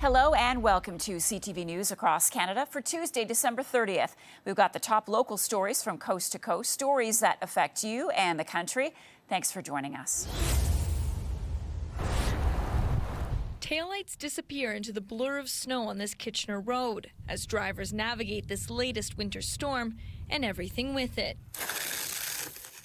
Hello and welcome to CTV News across Canada for Tuesday, December 30th. We've got the top local stories from coast to coast, stories that affect you and the country. Thanks for joining us. Taillights disappear into the blur of snow on this Kitchener road as drivers navigate this latest winter storm and everything with it.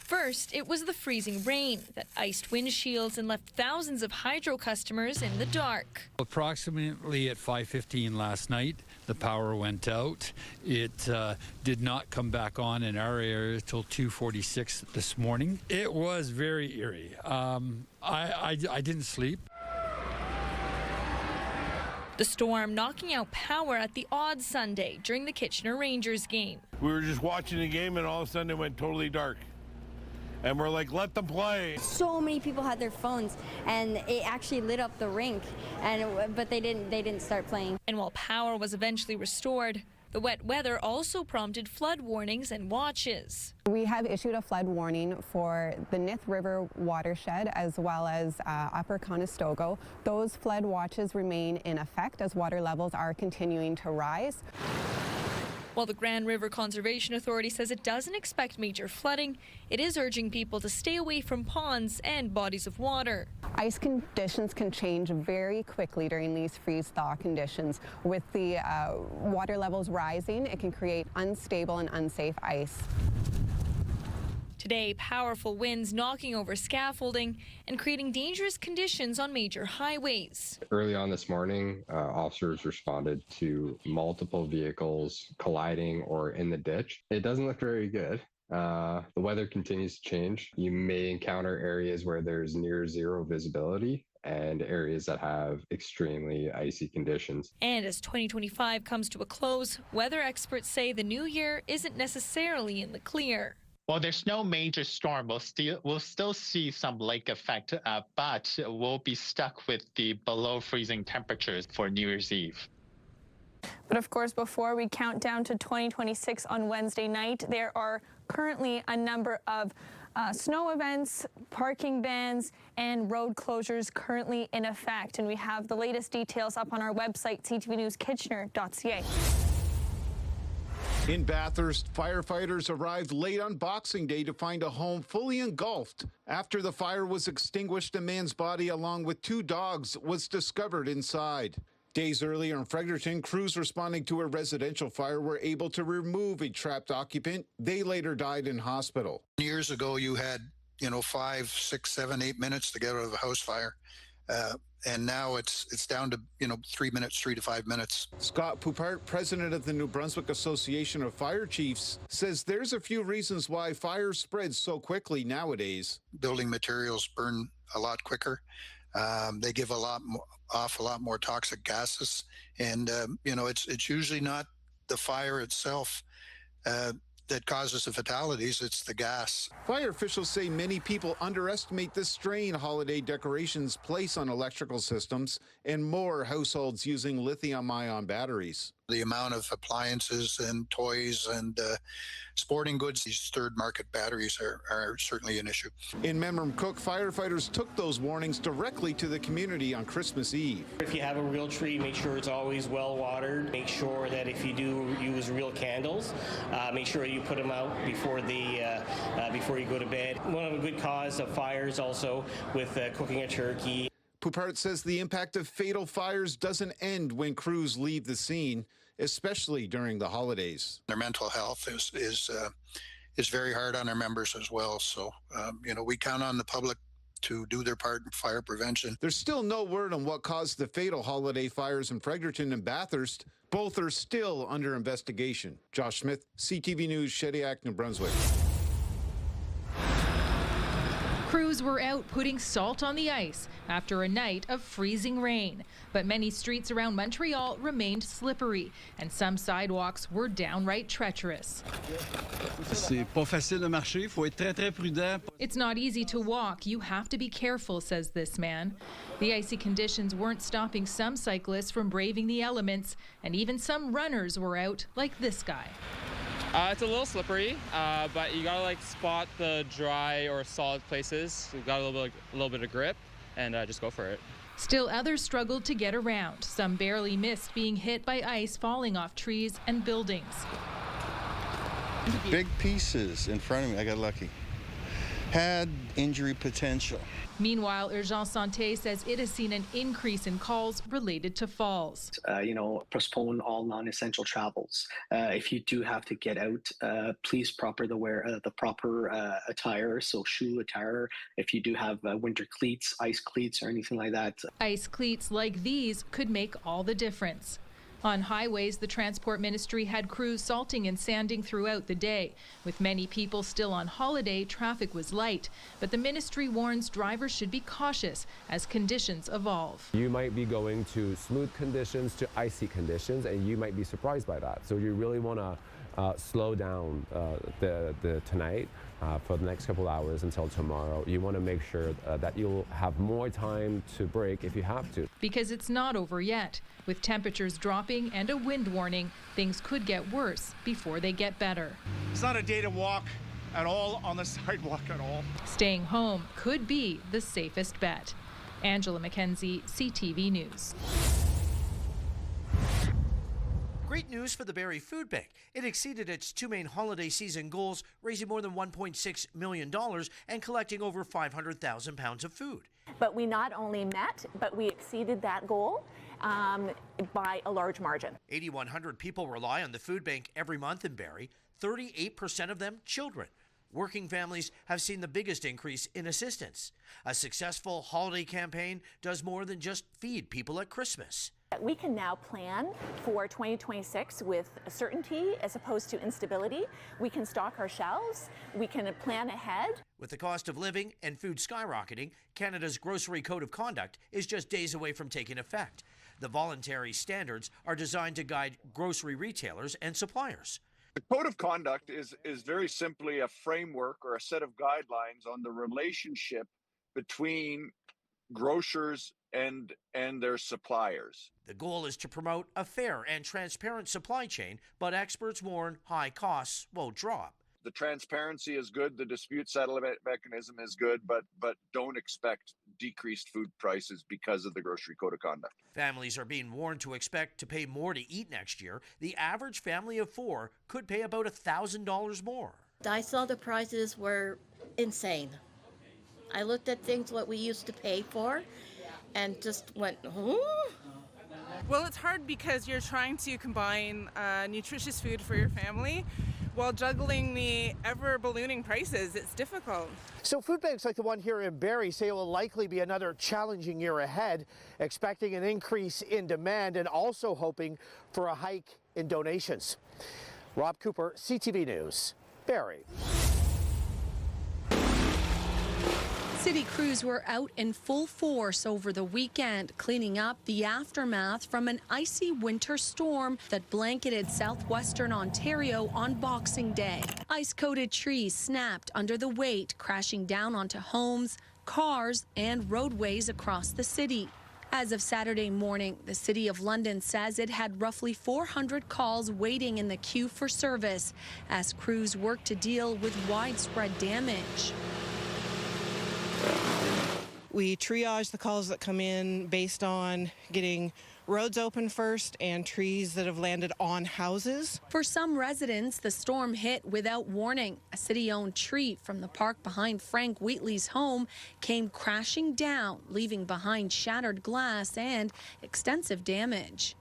First, it was the freezing rain that iced windshields and left thousands of Hydro customers in the dark. Approximately at 5:15 last night, the power went out. It did not come back on in our area until 2:46 this morning. It was very eerie. I didn't sleep. The storm knocking out power at the odd Sunday during the Kitchener Rangers game. We were just watching the game and all of a sudden it went totally dark. And we're like, let them play. So many people had their phones, and it actually lit up the rink, but they didn't start playing. And while power was eventually restored, the wet weather also prompted flood warnings and watches. We have issued a flood warning for the Nith River watershed as well as Upper Conestoga. Those flood watches remain in effect as water levels are continuing to rise. While the Grand River Conservation Authority says it doesn't expect major flooding, it is urging people to stay away from ponds and bodies of water. Ice conditions can change very quickly during these freeze-thaw conditions. With the water levels rising, it can create unstable and unsafe ice. Today, powerful winds knocking over scaffolding and creating dangerous conditions on major highways. Early on this morning, officers responded to multiple vehicles colliding or in the ditch. It doesn't look very good. The weather continues to change. You may encounter areas where there's near zero visibility and areas that have extremely icy conditions. And as 2025 comes to a close, weather experts say the new year isn't necessarily in the clear. Well, there's no major storm. We'll still see some lake effect, but we'll be stuck with the below freezing temperatures for New Year's Eve. But of course, before we count down to 2026 on Wednesday night, there are currently a number of snow events, parking bans, and road closures currently in effect. And we have the latest details up on our website, ctvnewskitchener.ca. In Bathurst, firefighters arrived late on Boxing Day to find a home fully engulfed. After the fire was extinguished, a man's body along with 2 dogs was discovered inside. Days earlier in Fredericton, crews responding to a residential fire were able to remove a trapped occupant. They later died in hospital. Years ago, you had, 5, 6, 7, 8 minutes to get out of a house fire. And now it's down to 3 minutes, 3 to 5 minutes. Scott Poupart, president of the New Brunswick Association of Fire Chiefs, says there's a few reasons why fire spreads so quickly nowadays. Building materials burn a lot quicker. They give off a lot more toxic gases, and it's usually not the fire itself that causes the fatalities, it's the gas. Fire officials say many people underestimate the strain holiday decorations place on electrical systems, and more households using lithium-ion batteries. The amount of appliances and toys and sporting goods, these third market batteries are certainly an issue. In Memramcook, firefighters took those warnings directly to the community on Christmas Eve. If you have a real tree, make sure it's always well watered. Make sure that if you do use real candles, make sure you put them out before you go to bed. One of a good cause of fires also with cooking a turkey. Poupart says the impact of fatal fires doesn't end when crews leave the scene, especially during the holidays. Their mental health is very hard on our members as well. So, we count on the public to do their part in fire prevention. There's still no word on what caused the fatal holiday fires in Fredericton and Bathurst. Both are still under investigation. Josh Smith, CTV News, Shediac, New Brunswick. Crews were out putting salt on the ice after a night of freezing rain. But many streets around Montreal remained slippery, and some sidewalks were downright treacherous. It's not easy to walk. You have to be careful, says this man. The icy conditions weren't stopping some cyclists from braving the elements, and even some runners were out, like this guy. It's a little slippery, but you gotta spot the dry or solid places. We've got a little bit of grip, and just go for it. Still, others struggled to get around. Some barely missed being hit by ice falling off trees and buildings. Big pieces in front of me. I got lucky. Had injury potential. Meanwhile, Urgence Santé says it has seen an increase in calls related to falls. Postpone all non-essential travels. If you do have to get out, please wear the proper attire, so shoe attire. If you do have winter cleats, ice cleats, or anything like that. Ice cleats like these could make all the difference. On highways, the Transport Ministry had crews salting and sanding throughout the day. With many people still on holiday, traffic was light. But the ministry warns drivers should be cautious as conditions evolve. You might be going to smooth conditions to icy conditions, and you might be surprised by that. So you really want to slow down tonight for the next couple hours until tomorrow. You want to make sure that you'll have more time to brake if you have to. Because it's not over yet. With temperatures dropping and a wind warning, things could get worse before they get better. It's not a day to walk at all on the sidewalk at all. Staying home could be the safest bet. Angela McKenzie, CTV News. Great news for the Barrie Food Bank. It exceeded its two main holiday season goals, raising more than $1.6 million and collecting over 500,000 pounds of food. But we not only met, but we exceeded that goal by a large margin. 8,100 people rely on the food bank every month in Barrie, 38% of them children. Working families have seen the biggest increase in assistance. A successful holiday campaign does more than just feed people at Christmas. We can now plan for 2026 with certainty as opposed to instability. We can stock our shelves. We can plan ahead. With the cost of living and food skyrocketing, Canada's Grocery Code of Conduct is just days away from taking effect. The voluntary standards are designed to guide grocery retailers and suppliers. The Code of Conduct is very simply a framework or a set of guidelines on the relationship between grocers and their suppliers. The goal is to promote a fair and transparent supply chain, but experts warn high costs won't drop. The transparency is good, the dispute settlement mechanism is good, but don't expect decreased food prices because of the Grocery Code of Conduct. Families are being warned to expect to pay more to eat next year. The average family of four could pay about $1,000 more. I saw the prices were insane. I looked at things what we used to pay for and just went, Well, it's hard because you're trying to combine nutritious food for your family while juggling the ever-ballooning prices. It's difficult. So food banks like the one here in Barrie say it will likely be another challenging year ahead, expecting an increase in demand and also hoping for a hike in donations. Rob Cooper, CTV News, Barrie. City crews were out in full force over the weekend, cleaning up the aftermath from an icy winter storm that blanketed southwestern Ontario on Boxing Day. Ice-coated trees snapped under the weight, crashing down onto homes, cars, and roadways across the city. As of Saturday morning, the City of London says it had roughly 400 calls waiting in the queue for service as crews work to deal with widespread damage. We triage the calls that come in based on getting roads open first and trees that have landed on houses. For some residents, the storm hit without warning. A city-owned tree from the park behind Frank Wheatley's home came crashing down, leaving behind shattered glass and extensive damage.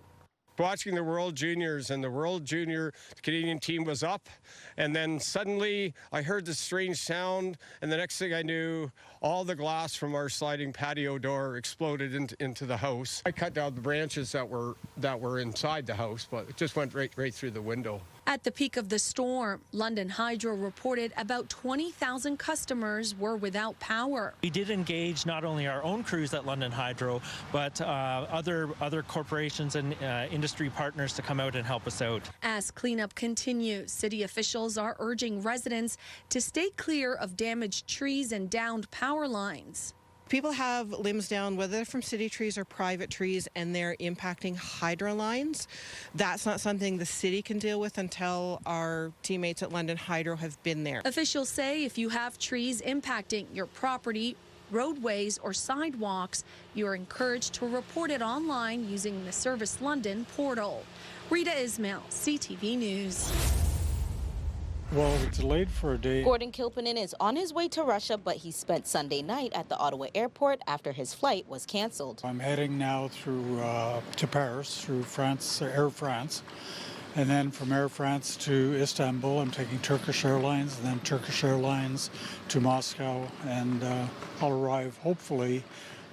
Watching the World Juniors, and the World Junior Canadian team was up, and then suddenly I heard this strange sound, and the next thing I knew, all the glass from our sliding patio door exploded into the house. I cut down the branches that were inside the house, but it just went right through the window. At the peak of the storm, London Hydro reported about 20,000 customers were without power. We did engage not only our own crews at London Hydro, but other corporations and industry partners to come out and help us out. As cleanup continues, city officials are urging residents to stay clear of damaged trees and downed power lines. People have limbs down, whether they're from city trees or private trees, and they're impacting hydro lines. That's not something the city can deal with until our teammates at London Hydro have been there. Officials say if you have trees impacting your property roadways, or sidewalks, you are encouraged to report it online using the Service London portal. Rita Ismail, CTV News. Well, it's delayed for a day. Gordon Kilpinen is on his way to Russia, but he spent Sunday night at the Ottawa airport after his flight was canceled. I'm heading now through to Paris through France, Air France. And then from Air France to Istanbul, I'm taking Turkish Airlines, and then Turkish Airlines to Moscow. And I'll arrive hopefully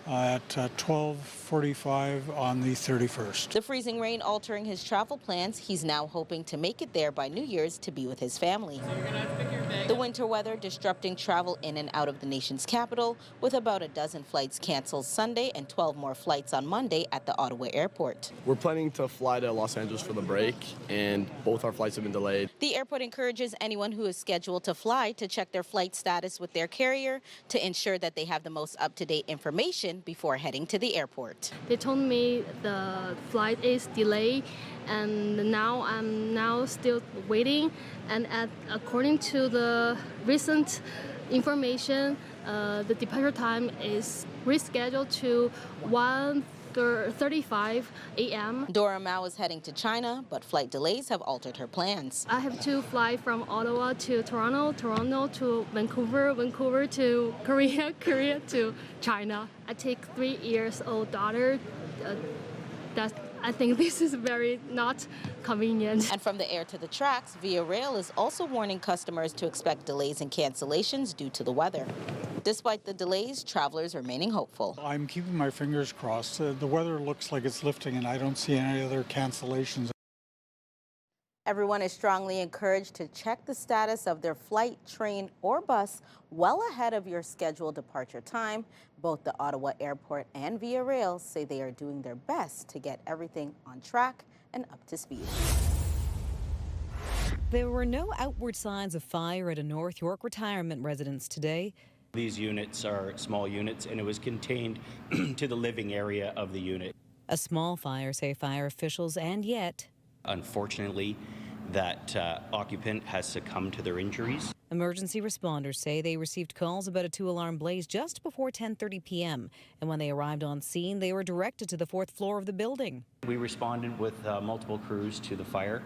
at 12:45 on the 31st. The freezing rain altering his travel plans. He's now hoping to make it there by New Year's to be with his family. So you're gonna have to pick your bag. The winter weather disrupting travel in and out of the nation's capital, with about a dozen flights canceled Sunday and 12 more flights on Monday at the Ottawa airport. We're planning to fly to Los Angeles for the break, and both our flights have been delayed. The airport encourages anyone who is scheduled to fly to check their flight status with their carrier to ensure that they have the most up-to-date information before heading to the airport. They told me the flight is delayed, and now I'm still waiting. And according to the recent information, the departure time is rescheduled to 1:35 a.m. Dora Mao is heading to China, but flight delays have altered her plans. I have to fly from Ottawa to Toronto, Toronto to Vancouver, Vancouver to Korea, Korea to China. I take 3-year-old daughter. I think this is very not convenient. And from the air to the tracks, Via Rail is also warning customers to expect delays and cancellations due to the weather. Despite the delays, travelers remaining hopeful. I'm keeping my fingers crossed. The weather looks like it's lifting, and I don't see any other cancellations. Everyone is strongly encouraged to check the status of their flight, train, or bus well ahead of your scheduled departure time. Both the Ottawa Airport and Via Rail say they are doing their best to get everything on track and up to speed. There were no outward signs of fire at a North York retirement residence today. These units are small units, and it was contained to the living area of the unit. A small fire, say fire officials, and yet unfortunately, that occupant has succumbed to their injuries. Emergency responders say they received calls about a 2-alarm blaze just before 10:30 p.m. And when they arrived on scene, they were directed to the 4th floor of the building. We responded with multiple crews to the fire,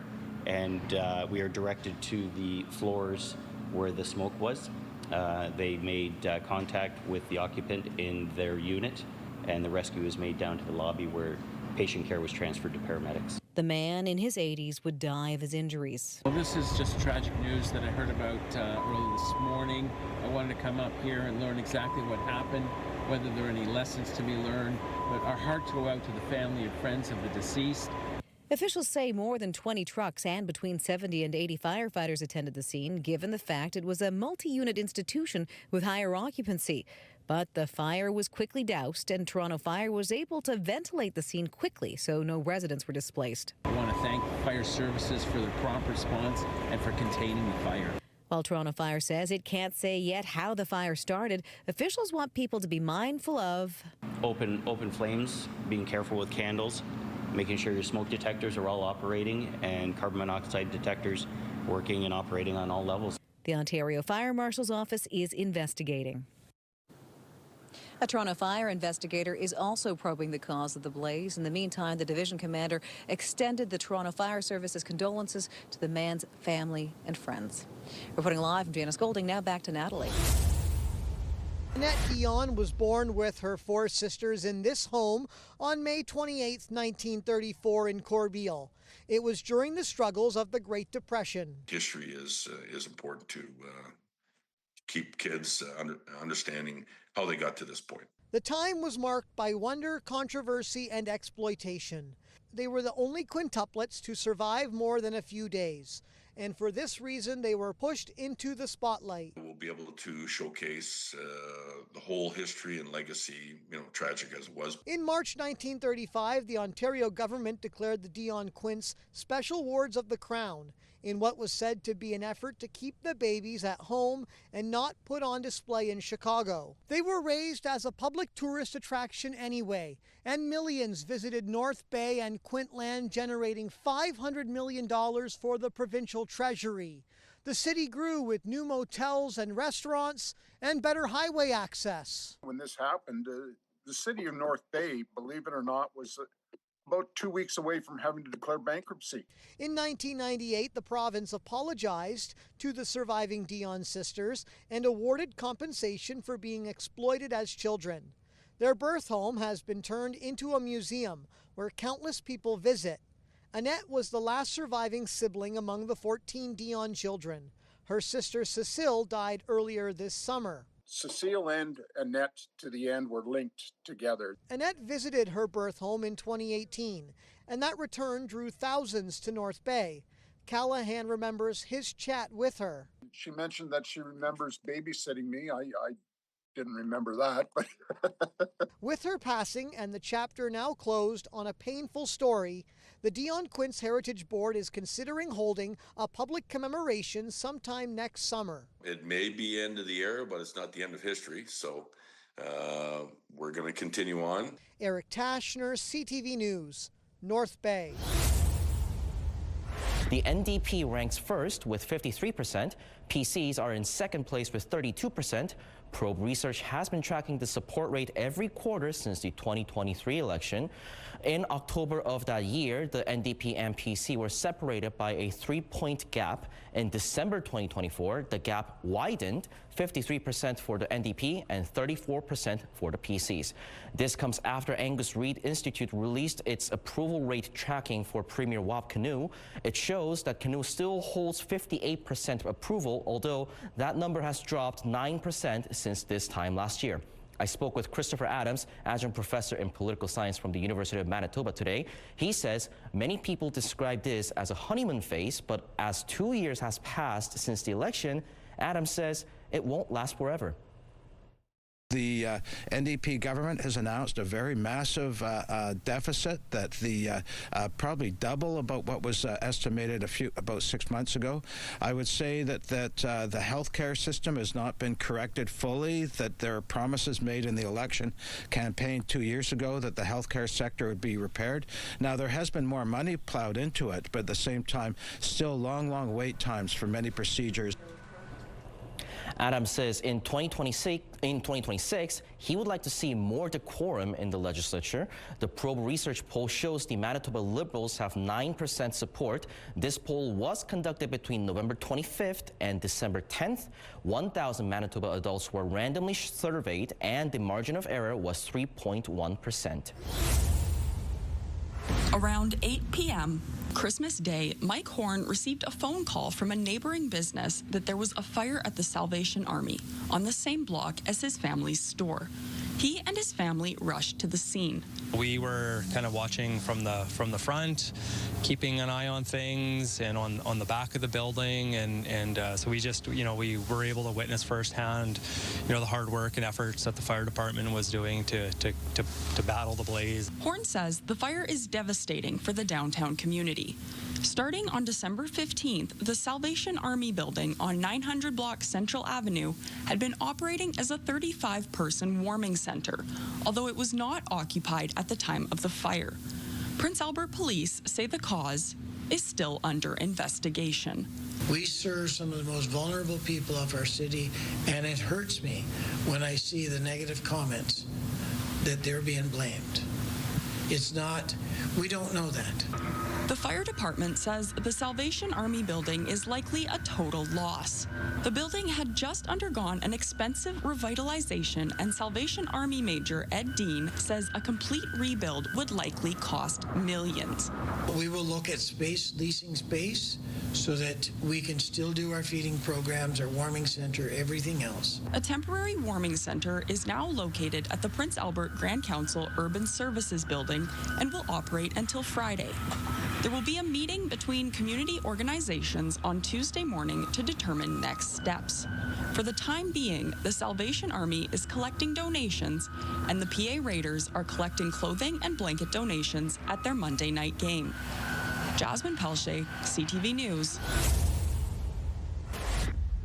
and we are directed to the floors where the smoke was. They made contact with the occupant in their unit, and the rescue was made down to the lobby where patient care was transferred to paramedics. The man in his 80s would die of his injuries. Well, this is just tragic news that I heard about early this morning. I wanted to come up here and learn exactly what happened, whether there are any lessons to be learned. But our hearts go out to the family and friends of the deceased. Officials say more than 20 trucks and between 70 and 80 firefighters attended the scene, given the fact it was a multi-unit institution with higher occupancy. But the fire was quickly doused, and Toronto Fire was able to ventilate the scene quickly, so no residents were displaced. I want to thank fire services for their prompt response and for containing the fire. While Toronto Fire says it can't say yet how the fire started, officials want people to be mindful of open flames, being careful with candles, making sure your smoke detectors are all operating, and carbon monoxide detectors working and operating on all levels. The Ontario Fire Marshal's office is investigating. A Toronto fire investigator is also probing the cause of the blaze. In the meantime, the division commander extended the Toronto Fire Service's condolences to the man's family and friends. Reporting live from Janice Golding, now back to Natalie. Annette Dion was born with her 4 sisters in this home on May 28, 1934 in Corbeil. It was during the struggles of the Great Depression. History is important to keep kids understanding how they got to this point. The time was marked by wonder, controversy, and exploitation. They were the only quintuplets to survive more than a few days, and for this reason they were pushed into the spotlight. We'll be able to showcase the whole history and legacy, tragic as it was. In March 1935, the Ontario government declared the Dion quints special wards of the Crown, in what was said to be an effort to keep the babies at home and not put on display in Chicago. They were raised as a public tourist attraction anyway, and millions visited North Bay and Quintland, generating $500 million for the provincial treasury. The city grew with new motels and restaurants and better highway access. When this happened, the city of North Bay, believe it or not, was about 2 weeks away from having to declare bankruptcy. In 1998, the province apologized to the surviving Dion sisters and awarded compensation for being exploited as children. Their birth home has been turned into a museum where countless people visit. Annette was the last surviving sibling among the 14 Dion children. Her sister Cecile died earlier this summer. Cecile and Annette, to the end, were linked together. Annette visited her birth home in 2018, and that return drew thousands to North Bay. Callahan remembers his chat with her. She mentioned that she remembers babysitting me. I didn't remember that. But With her passing and the chapter now closed on a painful story, the Dion Quince Heritage Board is considering holding a public commemoration sometime next summer. It may be end of the era, but it's not the end of history. So we're going to continue on. Eric Tashner, CTV News, North Bay. The NDP ranks first with 53%. PCs are in second place with 32%. Probe Research has been tracking the support rate every quarter since the 2023 election. In October of that year, the NDP and PC were separated by a 3-point gap. In December 2024, the gap widened, 53% for the NDP and 34% for the PCs. This comes after Angus Reid Institute released its approval rate tracking for Premier WAP Canoe. It shows that Canoe still holds 58% approval, although that number has dropped 9% since this time last year. I spoke with Christopher Adams, adjunct professor in political science from the University of Manitoba today. He says many people describe this as a honeymoon phase, but as 2 years has passed since the election, Adams says it won't last forever. The NDP government has announced a very massive deficit that the probably double about what was estimated about 6 months ago. I would say that the healthcare system has not been corrected fully, that there are promises made in the election campaign 2 years ago that the healthcare sector would be repaired. Now, there has been more money plowed into it, but at the same time, still long wait times for many procedures. Adams says in 2026, he would like to see more decorum in the legislature. The Probe Research poll shows the Manitoba Liberals have 9% support. This poll was conducted between November 25th and December 10th. 1,000 Manitoba adults were randomly surveyed, and the margin of error was 3.1%. Around 8 p.m. Christmas Day, Mike Horn received a phone call from a neighboring business that there was a fire at the Salvation Army on the same block as his family's store. He and his family rushed to the scene. We were kind of watching from the front, keeping an eye on things and on the back of the building, and so we just, we were able to witness firsthand, the hard work and efforts that the fire department was doing to battle the blaze. Horn says the fire is devastating for the downtown community. Starting on December 15th, the Salvation Army building on 900 block Central Avenue had been operating as a 35-person warming center, although it was not occupied at the time of the fire. Prince Albert police say the cause is still under investigation. We serve some of the most vulnerable people of our city, and it hurts me when I see the negative comments that they're being blamed. It's not, we don't know that. The fire department says the Salvation Army building is likely a total loss. The building had just undergone an expensive revitalization, and Salvation Army Major Ed Dean says a complete rebuild would likely cost millions. We will look at leasing space, so that we can still do our feeding programs, our warming center, everything else. A temporary warming center is now located at the Prince Albert Grand Council Urban Services Building and will operate until Friday. There will be a meeting between community organizations on Tuesday morning to determine next steps. For the time being, the Salvation Army is collecting donations, and the PA Raiders are collecting clothing and blanket donations at their Monday night game. Jasmine Pelche, CTV News.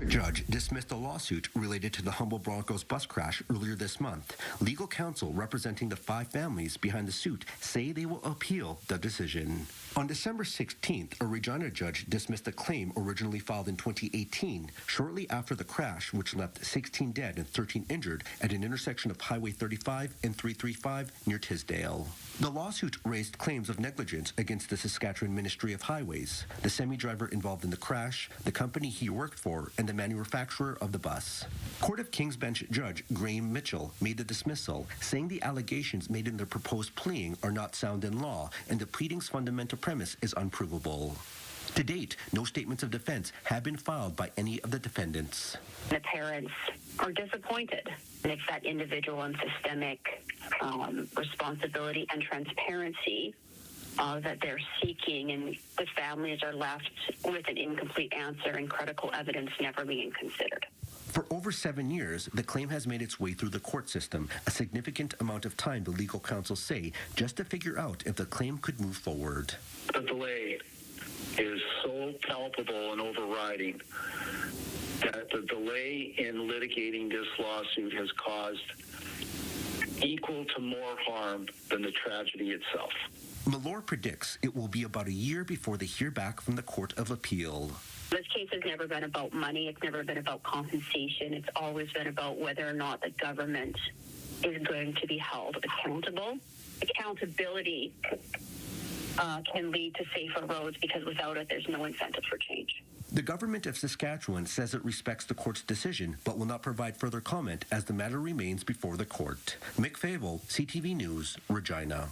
A judge dismissed a lawsuit related to the Humboldt Broncos bus crash earlier this month. Legal counsel representing the 5 families behind the suit say they will appeal the decision. On December 16th, a Regina judge dismissed a claim originally filed in 2018, shortly after the crash, which left 16 dead and 13 injured at an intersection of Highway 35 and 335 near Tisdale. The lawsuit raised claims of negligence against the Saskatchewan Ministry of Highways, the semi-driver involved in the crash, the company he worked for, and the manufacturer of the bus. Court of King's Bench Judge Graham Mitchell made the dismissal, saying the allegations made in the proposed pleading are not sound in law and the pleading's fundamental premise is unprovable. To date, no statements of defense have been filed by any of the defendants. The parents are disappointed. And it's that individual and systemic responsibility and transparency that they're seeking, and the families are left with an incomplete answer and critical evidence never being considered. For over 7 years, the claim has made its way through the court system, a significant amount of time, the legal counsel say, just to figure out if the claim could move forward. The delay is so palpable and overriding that the delay in litigating this lawsuit has caused equal to more harm than the tragedy itself. Malore predicts it will be about a year before they hear back from the Court of Appeal. This case has never been about money. It's never been about compensation. It's always been about whether or not the government is going to be held accountable. Accountability can lead to safer roads, because without it, there's no incentive for change. The government of Saskatchewan says it respects the court's decision, but will not provide further comment as the matter remains before the court. Mick Fable, CTV News, Regina.